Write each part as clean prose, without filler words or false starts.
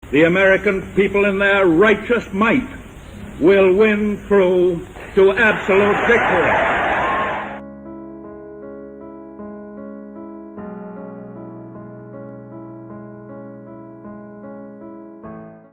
The American people in their righteous might will win through to absolute victory.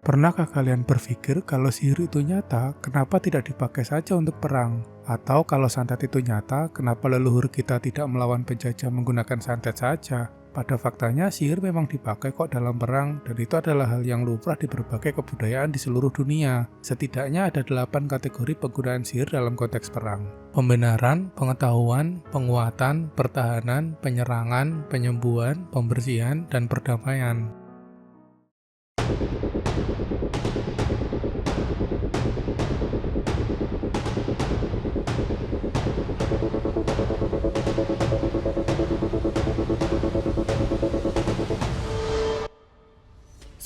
Pernahkah kalian berpikir kalau sihir itu nyata, kenapa tidak dipakai saja untuk perang? Atau kalau santet itu nyata, kenapa leluhur kita tidak melawan penjajah menggunakan santet saja? Pada faktanya, sihir memang dipakai kok dalam perang, dan itu adalah hal yang lumrah di berbagai kebudayaan di seluruh dunia. Setidaknya ada 8 kategori penggunaan sihir dalam konteks perang. Pembenaran, pengetahuan, penguatan, pertahanan, penyerangan, penyembuhan, pembersihan, dan perdamaian.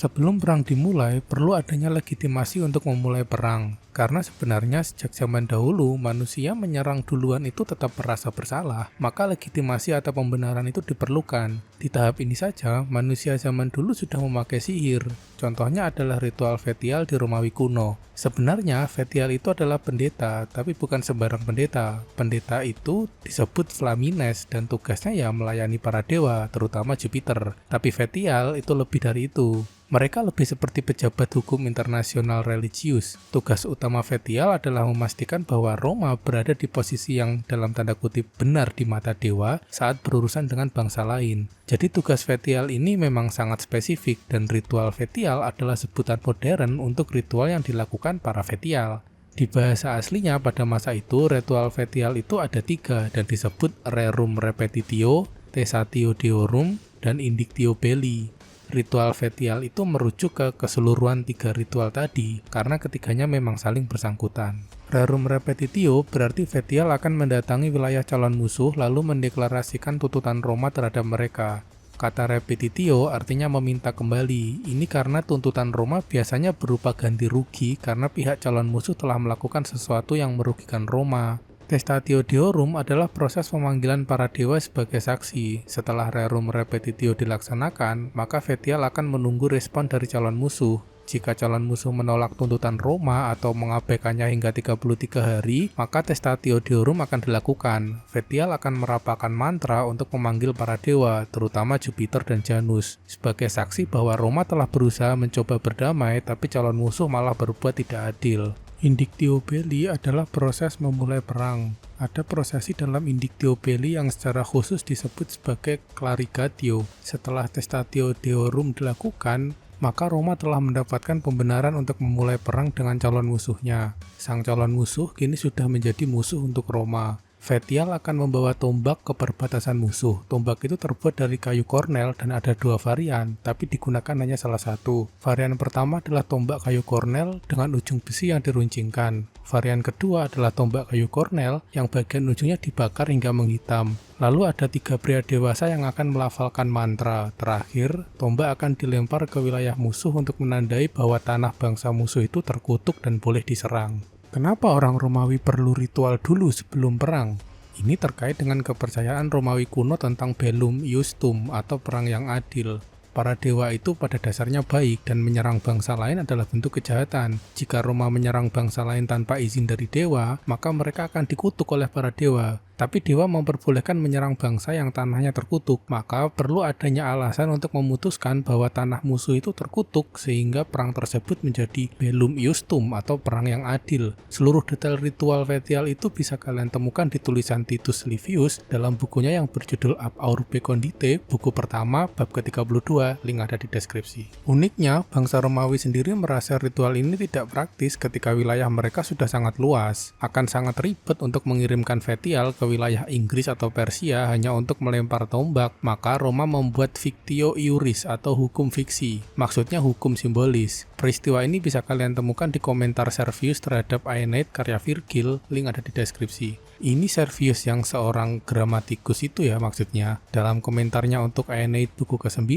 Sebelum perang dimulai, perlu adanya legitimasi untuk memulai perang. Karena sebenarnya sejak zaman dahulu, manusia menyerang duluan itu tetap merasa bersalah, maka legitimasi atau pembenaran itu diperlukan. Di tahap ini saja, manusia zaman dulu sudah memakai sihir. Contohnya adalah ritual Fetial di Romawi kuno. Sebenarnya, Fetial itu adalah pendeta, tapi bukan sembarang pendeta. Pendeta itu disebut Flamines, dan tugasnya ya melayani para dewa, terutama Jupiter. Tapi Fetial itu lebih dari itu. Mereka lebih seperti pejabat hukum internasional religius. Tugas utama Fetial adalah memastikan bahwa Roma berada di posisi yang dalam tanda kutip benar di mata dewa saat berurusan dengan bangsa lain. Jadi tugas Fetial ini memang sangat spesifik, dan ritual Fetial adalah sebutan modern untuk ritual yang dilakukan para Fetial. Di bahasa aslinya pada masa itu, ritual Fetial itu ada 3 dan disebut Rerum Repetitio, Cessatio Deorum, dan Indictio Belli. Ritual Fetial itu merujuk ke keseluruhan 3 ritual tadi, karena ketiganya memang saling bersangkutan. Rerum Repetitio berarti Fetial akan mendatangi wilayah calon musuh lalu mendeklarasikan tuntutan Roma terhadap mereka. Kata repetitio artinya meminta kembali. Ini karena tuntutan Roma biasanya berupa ganti rugi karena pihak calon musuh telah melakukan sesuatu yang merugikan Roma. Testatio Deorum adalah proses pemanggilan para dewa sebagai saksi. Setelah Rerum Repetitio dilaksanakan, maka Fetial akan menunggu respon dari calon musuh. Jika calon musuh menolak tuntutan Roma atau mengabaikannya hingga 33 hari, maka Testatio Deorum akan dilakukan. Fetial akan merapalkan mantra untuk memanggil para dewa, terutama Jupiter dan Janus, sebagai saksi bahwa Roma telah berusaha mencoba berdamai, tapi calon musuh malah berbuat tidak adil. Indictio Belli adalah proses memulai perang. Ada prosesi dalam Indictio Belli yang secara khusus disebut sebagai Clarigatio. Setelah Testatio Deorum dilakukan, maka Roma telah mendapatkan pembenaran untuk memulai perang dengan calon musuhnya. Sang calon musuh kini sudah menjadi musuh untuk Roma. Fetial akan membawa tombak ke perbatasan musuh. Tombak itu terbuat dari kayu kornel dan ada 2 varian, tapi digunakan hanya salah satu. Varian pertama adalah tombak kayu kornel dengan ujung besi yang diruncingkan. Varian kedua adalah tombak kayu kornel yang bagian ujungnya dibakar hingga menghitam. Lalu ada 3 pria dewasa yang akan melafalkan mantra. Terakhir, tombak akan dilempar ke wilayah musuh untuk menandai bahwa tanah bangsa musuh itu terkutuk dan boleh diserang. Kenapa orang Romawi perlu ritual dulu sebelum perang? Ini terkait dengan kepercayaan Romawi kuno tentang bellum iustum atau perang yang adil. Para dewa itu pada dasarnya baik dan menyerang bangsa lain adalah bentuk kejahatan. Jika Roma menyerang bangsa lain tanpa izin dari dewa, maka mereka akan dikutuk oleh para dewa. Tapi dewa memperbolehkan menyerang bangsa yang tanahnya terkutuk, maka perlu adanya alasan untuk memutuskan bahwa tanah musuh itu terkutuk sehingga perang tersebut menjadi bellum iustum atau perang yang adil. Seluruh detail ritual Fetial itu bisa kalian temukan di tulisan Titus Livius dalam bukunya yang berjudul Ab Aurbe Condite, buku pertama, bab ke-32, link ada di deskripsi. Uniknya, bangsa Romawi sendiri merasa ritual ini tidak praktis ketika wilayah mereka sudah sangat luas. Akan sangat ribet untuk mengirimkan Fetial ke wilayah Inggris atau Persia hanya untuk melempar tombak, maka Roma membuat Fictio Iuris atau hukum fiksi, maksudnya hukum simbolis. Peristiwa ini bisa kalian temukan di komentar Servius terhadap Aeneid karya Virgil, link ada di deskripsi. Ini Servius yang seorang gramatikus itu ya maksudnya. Dalam komentarnya untuk Aeneid buku ke-9,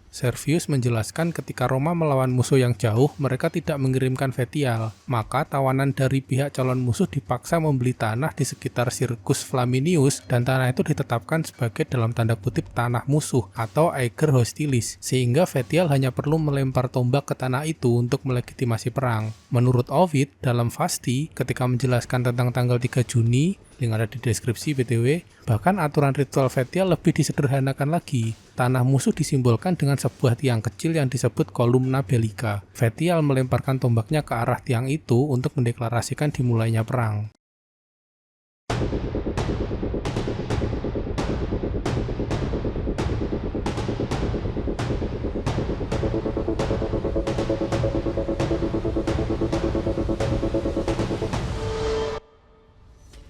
Servius menjelaskan ketika Roma melawan musuh yang jauh, mereka tidak mengirimkan Vetial. Maka tawanan dari pihak calon musuh dipaksa membeli tanah di sekitar Circus Flaminius dan tanah itu ditetapkan sebagai dalam tanda kutip tanah musuh atau Ager Hostilis. Sehingga Vetial hanya perlu melempar tombak ke tanah itu untuk melegitimasi perang. Menurut Ovid, dalam Fasti, ketika menjelaskan tentang tanggal 3 Juni, link ada di deskripsi BTW, bahkan aturan ritual Vetial lebih disederhanakan lagi. Tanah musuh disimbolkan dengan sebuah tiang kecil yang disebut Columna Bellica. Vetial melemparkan tombaknya ke arah tiang itu untuk mendeklarasikan dimulainya perang.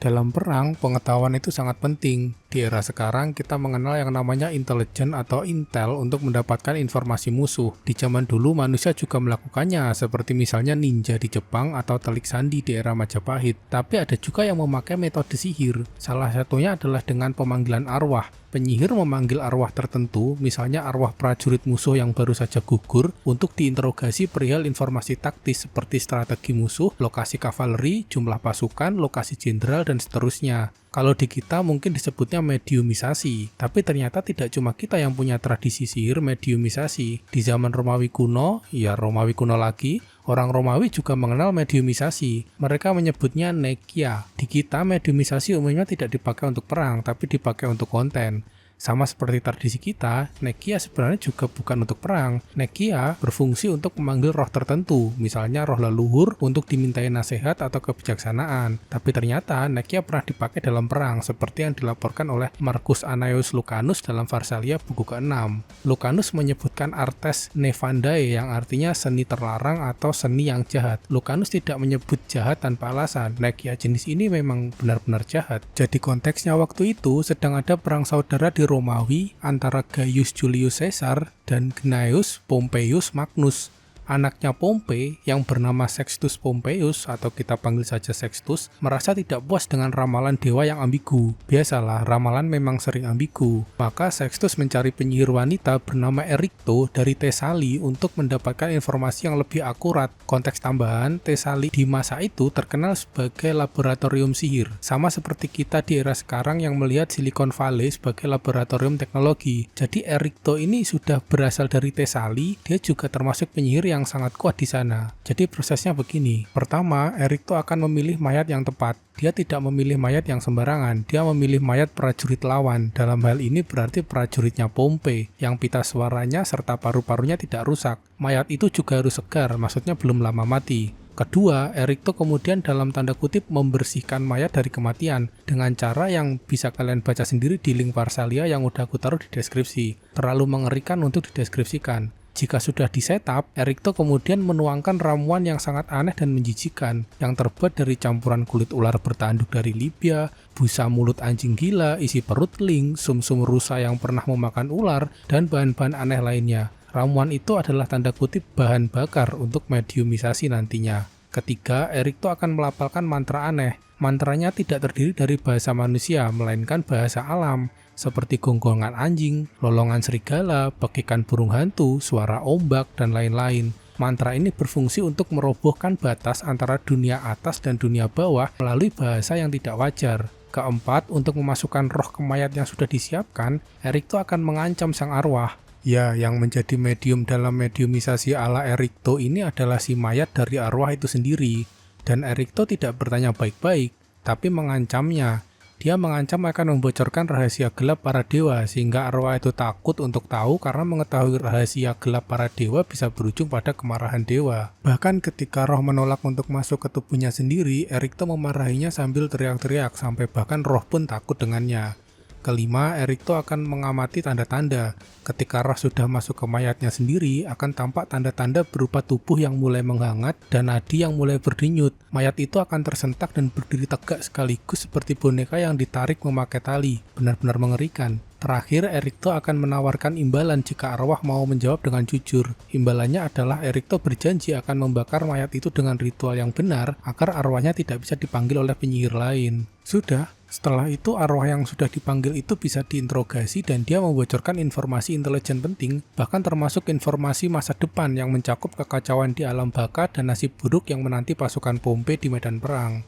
Dalam perang, pengetahuan itu sangat penting. Di era sekarang, kita mengenal yang namanya intelijen atau intel untuk mendapatkan informasi musuh. Di zaman dulu, manusia juga melakukannya, seperti misalnya ninja di Jepang atau telik sandi di era Majapahit. Tapi ada juga yang memakai metode sihir. Salah satunya adalah dengan pemanggilan arwah. Penyihir memanggil arwah tertentu, misalnya arwah prajurit musuh yang baru saja gugur, untuk diinterogasi perihal informasi taktis seperti strategi musuh, lokasi kavaleri, jumlah pasukan, lokasi jenderal, dan seterusnya. Kalau di kita mungkin disebutnya mediumisasi, tapi ternyata tidak cuma kita yang punya tradisi sihir mediumisasi. Di zaman Romawi kuno, ya Romawi kuno lagi, orang Romawi juga mengenal mediumisasi. Mereka menyebutnya nekia. Di kita, mediumisasi umumnya tidak dipakai untuk perang, tapi dipakai untuk konten. Sama seperti tradisi kita, nekia sebenarnya juga bukan untuk perang. Nekia berfungsi untuk memanggil roh tertentu, misalnya roh leluhur untuk dimintai nasihat atau kebijaksanaan. Tapi ternyata nekia pernah dipakai dalam perang, seperti yang dilaporkan oleh Marcus Annaeus Lucanus dalam Pharsalia buku ke-6. Lucanus menyebutkan artes nefandae yang artinya seni terlarang atau seni yang jahat. Lucanus tidak menyebut jahat tanpa alasan. Nekia jenis ini memang benar-benar jahat. Jadi konteksnya waktu itu sedang ada perang saudara di Romawi antara Gaius Julius Caesar dan Gnaeus Pompeius Magnus. Anaknya Pompei yang bernama Sextus Pompeius atau kita panggil saja Sextus merasa tidak puas dengan ramalan dewa yang ambigu. Biasalah, ramalan memang sering ambigu. Maka Sextus mencari penyihir wanita bernama Erikto dari Tesali untuk mendapatkan informasi yang lebih akurat. Konteks tambahan, Tesali di masa itu terkenal sebagai laboratorium sihir. Sama seperti kita di era sekarang yang melihat Silicon Valley sebagai laboratorium teknologi. Jadi Erikto ini sudah berasal dari Tesali, dia juga termasuk penyihir yang sangat kuat di sana. Jadi prosesnya begini. Pertama, Erikto akan memilih mayat yang tepat. Dia tidak memilih mayat yang sembarangan. Dia memilih mayat prajurit lawan. Dalam hal ini berarti prajuritnya Pompei, yang pita suaranya serta paru-parunya tidak rusak. Mayat itu juga harus segar, maksudnya belum lama mati. Kedua, Erikto kemudian dalam tanda kutip membersihkan mayat dari kematian dengan cara yang bisa kalian baca sendiri di link Pharsalia yang udah aku taruh di deskripsi. Terlalu mengerikan untuk dideskripsikan. Jika sudah di-setup, Erikto kemudian menuangkan ramuan yang sangat aneh dan menjijikan, yang terbuat dari campuran kulit ular bertanduk dari Libya, busa mulut anjing gila, isi perut ling, sumsum rusa yang pernah memakan ular, dan bahan-bahan aneh lainnya. Ramuan itu adalah tanda kutip bahan bakar untuk mediumisasi nantinya. Ketiga, Erikto akan melafalkan mantra aneh. Mantranya tidak terdiri dari bahasa manusia, melainkan bahasa alam, seperti gonggongan anjing, lolongan serigala, pekikan burung hantu, suara ombak, dan lain-lain. Mantra ini berfungsi untuk merobohkan batas antara dunia atas dan dunia bawah melalui bahasa yang tidak wajar. Keempat, untuk memasukkan roh ke mayat yang sudah disiapkan, Erikto akan mengancam sang arwah. Ya, yang menjadi medium dalam mediumisasi ala Erikto ini adalah si mayat dari arwah itu sendiri. Dan Erikto tidak bertanya baik-baik, tapi mengancamnya. Dia mengancam akan membocorkan rahasia gelap para dewa, sehingga arwah itu takut untuk tahu karena mengetahui rahasia gelap para dewa bisa berujung pada kemarahan dewa. Bahkan ketika roh menolak untuk masuk ke tubuhnya sendiri, Erikto memarahinya sambil teriak-teriak, sampai bahkan roh pun takut dengannya. Kelima, Erikto akan mengamati tanda-tanda. Ketika roh sudah masuk ke mayatnya sendiri, akan tampak tanda-tanda berupa tubuh yang mulai menghangat dan nadi yang mulai berdenyut. Mayat itu akan tersentak dan berdiri tegak sekaligus seperti boneka yang ditarik memakai tali. Benar-benar mengerikan. Terakhir, Erikto akan menawarkan imbalan jika arwah mau menjawab dengan jujur. Imbalannya adalah Erikto berjanji akan membakar mayat itu dengan ritual yang benar agar arwahnya tidak bisa dipanggil oleh penyihir lain. Sudah, Setelah itu arwah yang sudah dipanggil itu bisa diinterogasi dan dia membocorkan informasi intelijen penting, bahkan termasuk informasi masa depan yang mencakup kekacauan di alam baka dan nasib buruk yang menanti pasukan Pompei di medan perang.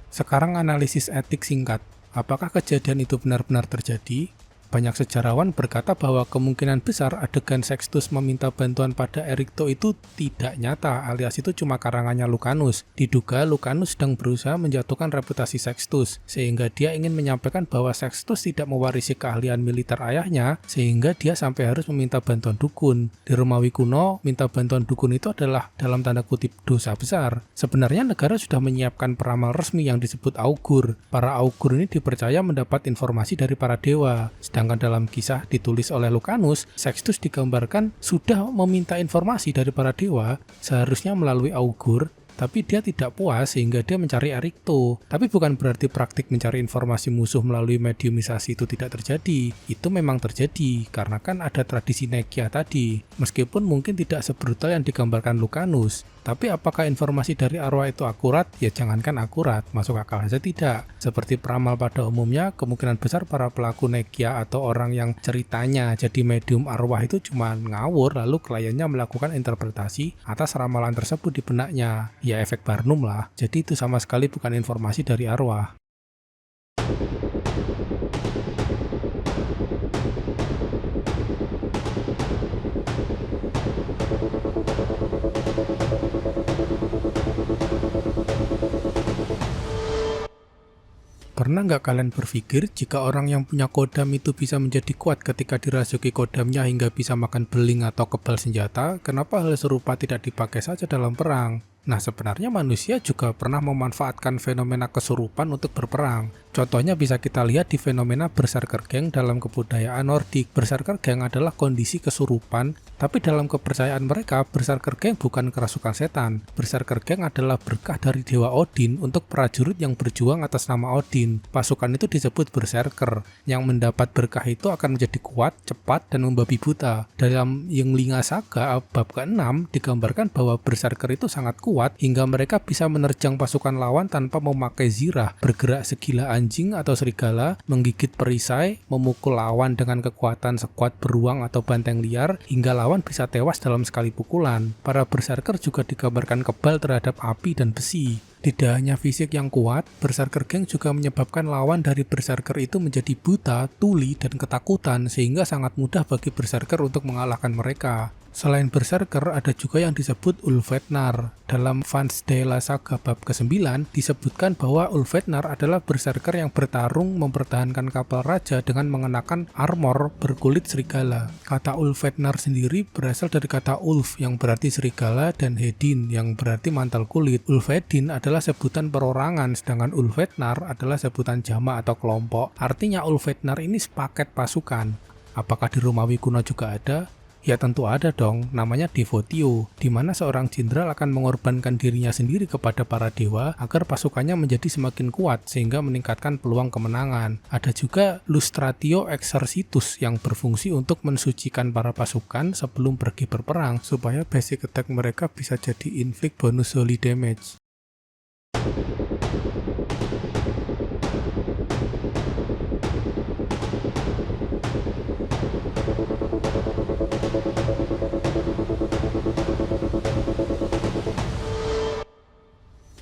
Sekarang analisis etik singkat. Apakah kejadian itu benar-benar terjadi? Banyak sejarawan berkata bahwa kemungkinan besar adegan Sextus meminta bantuan pada Erikto itu tidak nyata, alias itu cuma karangannya Lucanus. Diduga Lucanus sedang berusaha menjatuhkan reputasi Sextus, sehingga dia ingin menyampaikan bahwa Sextus tidak mewarisi keahlian militer ayahnya, sehingga dia sampai harus meminta bantuan dukun. Di Romawi kuno, minta bantuan dukun itu adalah dalam tanda kutip dosa besar. Sebenarnya negara sudah menyiapkan peramal resmi yang disebut augur. Para augur ini dipercaya mendapat informasi dari para dewa. Sedangkan dalam kisah ditulis oleh Lucanus, Sextus digambarkan sudah meminta informasi dari para dewa, seharusnya melalui augur, tapi dia tidak puas sehingga dia mencari Erikto. Tapi bukan berarti praktik mencari informasi musuh melalui mediumisasi itu tidak terjadi. Itu memang terjadi, karena kan ada tradisi Nekia tadi. Meskipun mungkin tidak sebrutal yang digambarkan Lucanus. Tapi apakah informasi dari arwah itu akurat? Ya jangankan akurat, masuk akal saja tidak. Seperti peramal pada umumnya, kemungkinan besar para pelaku Nekia atau orang yang ceritanya jadi medium arwah itu cuma ngawur, lalu kliennya melakukan interpretasi atas ramalan tersebut di benaknya. Ya efek Barnum lah, jadi itu sama sekali bukan informasi dari arwah. Pernah nggak kalian berpikir jika orang yang punya kodam itu bisa menjadi kuat ketika dirasuki kodamnya hingga bisa makan beling atau kebal senjata, kenapa hal serupa tidak dipakai saja dalam perang? Nah, sebenarnya manusia juga pernah memanfaatkan fenomena kesurupan untuk berperang. Contohnya bisa kita lihat di fenomena Berserker Gang dalam kebudayaan Nordik. Berserker Gang adalah kondisi kesurupan, tapi dalam kepercayaan mereka, Berserker Gang bukan kerasukan setan. Berserker Gang adalah berkah dari Dewa Odin untuk prajurit yang berjuang atas nama Odin. Pasukan itu disebut Berserker. Yang mendapat berkah itu akan menjadi kuat, cepat, dan membabi buta. Dalam Ynglinga Saga bab ke-6 digambarkan bahwa Berserker itu sangat kuat hingga mereka bisa menerjang pasukan lawan tanpa memakai zirah, bergerak segila anjing atau serigala, menggigit perisai, memukul lawan dengan kekuatan sekuat beruang atau banteng liar, hingga lawan bisa tewas dalam sekali pukulan. Para berserker juga digambarkan kebal terhadap api dan besi. Tidak hanya fisik yang kuat, Berserker Gang juga menyebabkan lawan dari Berserker itu menjadi buta, tuli, dan ketakutan, sehingga sangat mudah bagi Berserker untuk mengalahkan mereka. Selain Berserker, ada juga yang disebut Ulfednar. Dalam Vansdela Saga bab ke-9 disebutkan bahwa Ulfednar adalah Berserker yang bertarung mempertahankan kapal raja dengan mengenakan armor berkulit serigala. Kata Ulfednar sendiri berasal dari kata Ulf yang berarti serigala dan Hedin yang berarti mantel kulit. Ulfedin adalah sebutan perorangan, sedangkan Ulfednar adalah sebutan jamak atau kelompok. Artinya Ulfednar ini sepaket pasukan. Apakah di Romawi kuno juga ada? Ya tentu ada dong, namanya devotio, di mana seorang jenderal akan mengorbankan dirinya sendiri kepada para dewa agar pasukannya menjadi semakin kuat sehingga meningkatkan peluang kemenangan. Ada juga lustratio exercitus yang berfungsi untuk mensucikan para pasukan sebelum pergi berperang supaya basic attack mereka bisa jadi inflict bonus holy damage.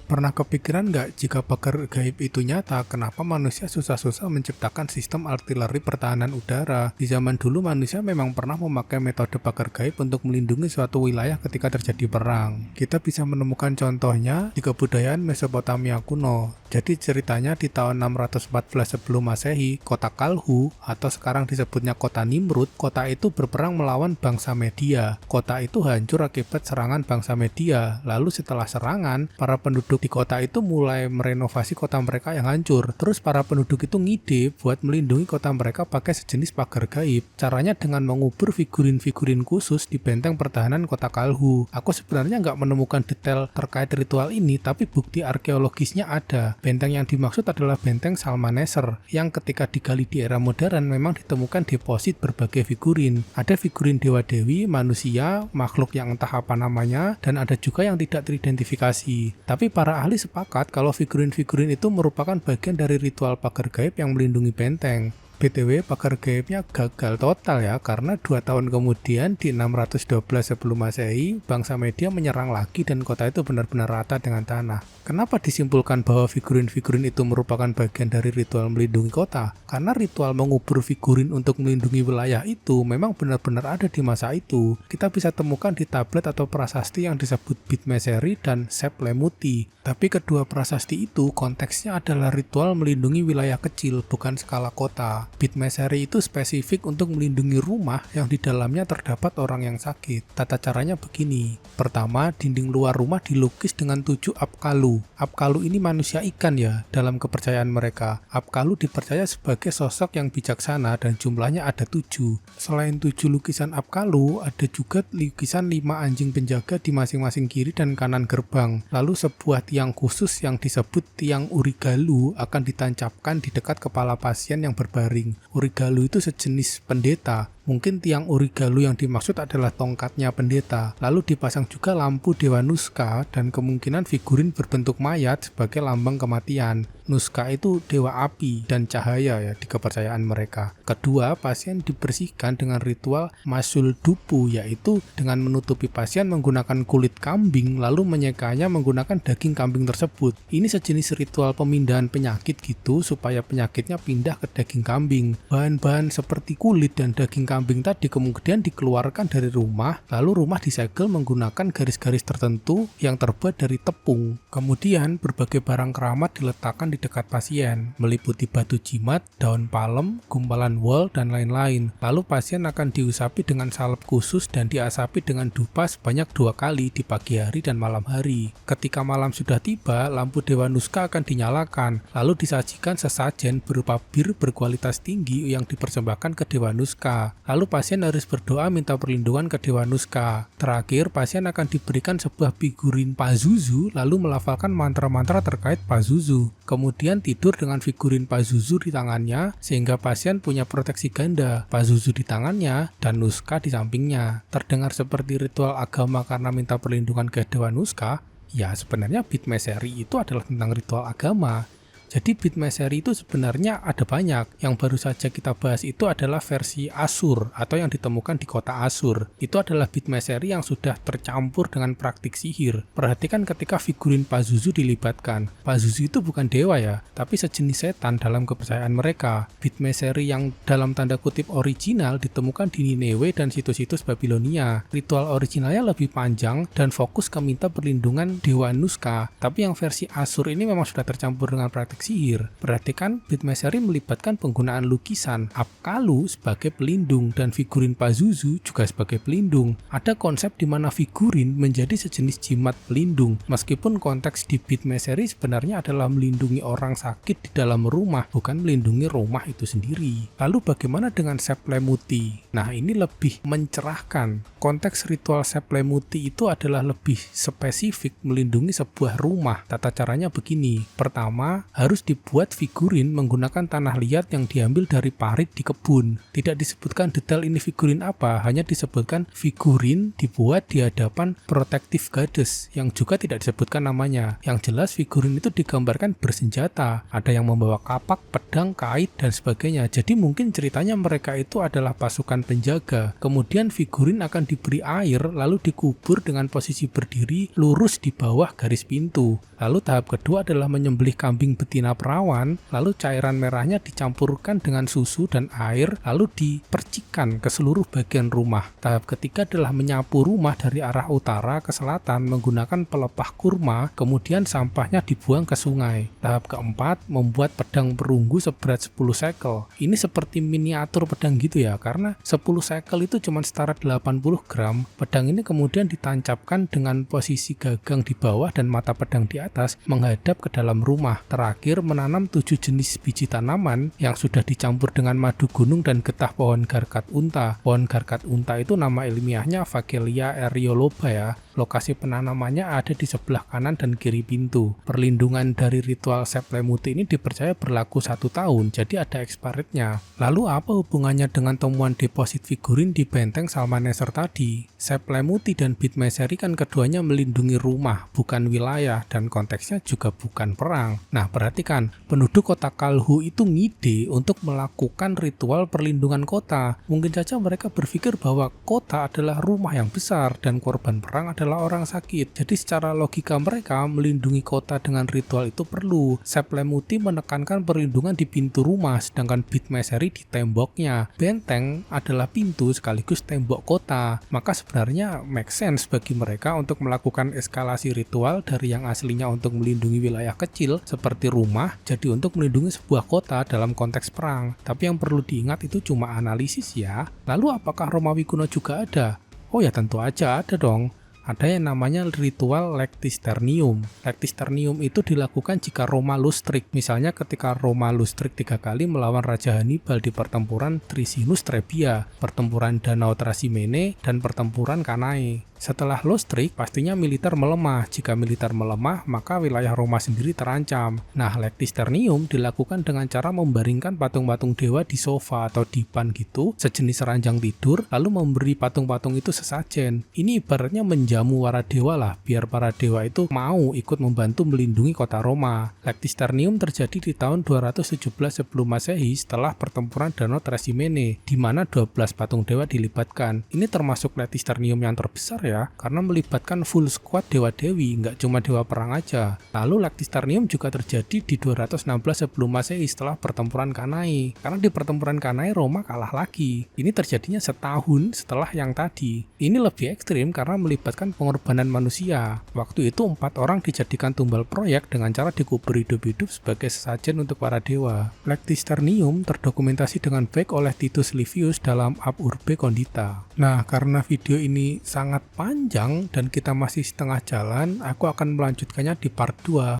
Pernah kepikiran nggak jika pagar gaib itu nyata, kenapa manusia susah-susah menciptakan sistem artileri pertahanan udara? Di zaman dulu manusia memang pernah memakai metode pagar gaib untuk melindungi suatu wilayah ketika terjadi perang. Kita bisa menemukan contohnya di kebudayaan Mesopotamia kuno. Jadi ceritanya di tahun 614 sebelum Masehi, kota Kalhu atau sekarang disebutnya kota Nimrud, kota itu berperang melawan bangsa Media. Kota itu hancur akibat serangan bangsa Media. Lalu setelah serangan, para penduduk di kota itu mulai merenovasi kota mereka yang hancur. Terus para penduduk itu ngide buat melindungi kota mereka pakai sejenis pagar gaib. Caranya dengan mengubur figurin-figurin khusus di benteng pertahanan kota Kalhu. Aku sebenarnya nggak menemukan detail terkait ritual ini, tapi bukti arkeologisnya ada. Benteng yang dimaksud adalah benteng Salmaneser, yang ketika digali di era modern memang ditemukan deposit berbagai figurin. Ada figurin dewa-dewi, manusia, makhluk yang entah apa namanya, dan ada juga yang tidak teridentifikasi. Tapi para para ahli sepakat kalau figurin-figurin itu merupakan bagian dari ritual pagar gaib yang melindungi benteng. BTW, pagar gaibnya gagal total ya, karena 2 tahun kemudian di 612 sebelum Masehi, bangsa Media menyerang lagi dan kota itu benar-benar rata dengan tanah. Kenapa disimpulkan bahwa figurin-figurin itu merupakan bagian dari ritual melindungi kota? Karena ritual mengubur figurin untuk melindungi wilayah itu memang benar-benar ada di masa itu. Kita bisa temukan di tablet atau prasasti yang disebut Bitmeseri dan Seplemuti. Tapi kedua prasasti itu konteksnya adalah ritual melindungi wilayah kecil, bukan skala kota. Bitmeseri itu spesifik untuk melindungi rumah yang di dalamnya terdapat orang yang sakit. Tata caranya begini. Pertama, dinding luar rumah dilukis dengan 7 apkalu. Apkalu ini manusia ikan ya, dalam kepercayaan mereka. Apkalu dipercaya sebagai sosok yang bijaksana dan jumlahnya ada 7. Selain 7 lukisan apkalu, ada juga lukisan 5 anjing penjaga di masing-masing kiri dan kanan gerbang. Lalu sebuah tiang khusus yang disebut tiang urigalu akan ditancapkan di dekat kepala pasien yang berbaring. Urigalu itu sejenis pendeta. Mungkin tiang urigalu yang dimaksud adalah tongkatnya pendeta. Lalu dipasang juga lampu Dewa Nuska dan kemungkinan figurin berbentuk mayat sebagai lambang kematian. Nuska itu dewa api dan cahaya ya di kepercayaan mereka. Kedua, pasien dibersihkan dengan ritual masul dupu, yaitu dengan menutupi pasien menggunakan kulit kambing lalu menyekanya menggunakan daging kambing tersebut. Ini sejenis ritual pemindahan penyakit gitu supaya penyakitnya pindah ke daging kambing. Bahan-bahan seperti kulit dan daging kambing tadi kemudian dikeluarkan dari rumah, lalu rumah disegel menggunakan garis-garis tertentu yang terbuat dari tepung. Kemudian berbagai barang keramat diletakkan di dekat pasien, meliputi batu jimat, daun palem, gumpalan wol, dan lain-lain. Lalu pasien akan diusapi dengan salep khusus dan diasapi dengan dupa sebanyak 2 kali di pagi hari dan malam hari. Ketika malam sudah tiba, lampu Dewa Nuska akan dinyalakan, lalu disajikan sesajen berupa bir berkualitas tinggi yang dipersembahkan ke Dewa Nuska. Lalu pasien harus berdoa minta perlindungan ke Dewa Nuska. Terakhir, pasien akan diberikan sebuah figurin Pazuzu lalu melafalkan mantra-mantra terkait Pazuzu. Kemudian tidur dengan figurin Pazuzu di tangannya sehingga pasien punya proteksi ganda, Pazuzu di tangannya dan Nuska di sampingnya. Terdengar seperti ritual agama karena minta perlindungan ke Dewa Nuska? Ya sebenarnya Bitmeseri itu adalah tentang ritual agama. Jadi Bitmeseri itu sebenarnya ada banyak. Yang baru saja kita bahas itu adalah versi Asur atau yang ditemukan di kota Asur. Itu adalah Bitmeseri yang sudah tercampur dengan praktik sihir. Perhatikan ketika figurin Pazuzu dilibatkan. Pazuzu itu bukan dewa ya, tapi sejenis setan dalam kepercayaan mereka. Bitmeseri yang dalam tanda kutip original ditemukan di Nineveh dan situs-situs Babilonia. Ritual originalnya lebih panjang dan fokus ke minta perlindungan Dewa Nuska. Tapi yang versi Asur ini memang sudah tercampur dengan praktik sihir. Perhatikan, Bitmeseri melibatkan penggunaan lukisan apkalu sebagai pelindung dan figurin Pazuzu juga sebagai pelindung. Ada konsep di mana figurin menjadi sejenis jimat pelindung, meskipun konteks di Bitmeseri sebenarnya adalah melindungi orang sakit di dalam rumah, bukan melindungi rumah itu sendiri. Lalu bagaimana dengan Seplemuti? Nah, ini lebih mencerahkan. Konteks ritual Seplemuti itu adalah lebih spesifik melindungi sebuah rumah. Tata caranya begini. Pertama, harus dibuat figurin menggunakan tanah liat yang diambil dari parit di kebun. Tidak disebutkan detail ini figurin apa, hanya disebutkan figurin dibuat di hadapan protective goddess yang juga tidak disebutkan namanya. Yang jelas figurin itu digambarkan bersenjata, ada yang membawa kapak, pedang, kait, dan sebagainya. Jadi mungkin ceritanya mereka itu adalah pasukan penjaga. Kemudian figurin akan diberi air lalu dikubur dengan posisi berdiri lurus di bawah garis pintu. Lalu tahap kedua adalah menyembelih kambing betina perawan, lalu cairan merahnya dicampurkan dengan susu dan air lalu dipercikan ke seluruh bagian rumah. Tahap ketiga adalah menyapu rumah dari arah utara ke selatan menggunakan pelepah kurma, kemudian sampahnya dibuang ke sungai. Tahap keempat, membuat pedang perunggu seberat 10 shekel. Ini seperti miniatur pedang gitu ya, karena 10 shekel itu cuma setara 80 gram. Pedang ini kemudian ditancapkan dengan posisi gagang di bawah dan mata pedang di atas menghadap ke dalam rumah. Terakhir, menanam 7 jenis biji tanaman yang sudah dicampur dengan madu gunung dan getah pohon garkat unta. Pohon garkat unta itu nama ilmiahnya Fagelia erioloba ya. Lokasi penanamannya ada di sebelah kanan dan kiri pintu. Perlindungan dari ritual Seplemuti ini dipercaya berlaku 1 tahun, jadi ada expirednya. Lalu apa hubungannya dengan temuan deposit figurin di benteng Shalmaneser tadi? Seplemuti dan Bitmeseri kan keduanya melindungi rumah, bukan wilayah, dan konteksnya juga bukan perang. Nah, perhatikan, penduduk kota Kalhu itu ngide untuk melakukan ritual perlindungan kota. Mungkin saja mereka berpikir bahwa kota adalah rumah yang besar dan korban perang adalah orang sakit. Jadi secara logika mereka melindungi kota dengan ritual itu perlu. Seplemuti menekankan perlindungan di pintu rumah, sedangkan Bitmeseri di temboknya. Benteng adalah pintu sekaligus tembok kota. Maka sebenarnya make sense bagi mereka untuk melakukan eskalasi ritual dari yang aslinya untuk melindungi wilayah kecil seperti rumah jadi untuk melindungi sebuah kota dalam konteks perang. Tapi yang perlu diingat itu cuma analisis ya. Lalu apakah Romawi kuno juga ada? Oh ya tentu aja ada dong. Ada yang namanya ritual Lectisternium. Lectisternium itu dilakukan jika Roma lustrik. Misalnya ketika Roma lustrik 3 kali melawan Raja Hannibal di pertempuran Trisinus Trebia, pertempuran Danau Trasimene, dan pertempuran Cannae. Setelah lustrik, pastinya militer melemah. Jika militer melemah, maka wilayah Roma sendiri terancam. Nah, Lectisternium dilakukan dengan cara membaringkan patung-patung dewa di sofa atau dipan gitu, sejenis ranjang tidur, lalu memberi patung-patung itu sesajen. Ini ibaratnya menjamu para dewa lah, biar para dewa itu mau ikut membantu melindungi kota Roma. Lectisternium terjadi di tahun 217 sebelum Masehi setelah pertempuran Danau Trasimene, di mana 12 patung dewa dilibatkan. Ini termasuk Lectisternium yang terbesar ya, karena melibatkan full squad dewa-dewi, nggak cuma dewa perang aja. Lalu Lectisternium juga terjadi di 216 sebelum Masehi setelah pertempuran Cannae, karena di pertempuran Cannae Roma kalah lagi. Ini terjadinya setahun setelah yang tadi. Ini lebih ekstrim karena melibatkan pengorbanan manusia. Waktu itu 4 orang dijadikan tumbal proyek dengan cara dikubur hidup-hidup sebagai sesajen untuk para dewa. Lectisternium terdokumentasi dengan baik oleh Titus Livius dalam Ab Urbe Condita. Nah, karena video ini sangat panjang dan kita masih setengah jalan, aku akan melanjutkannya di part 2.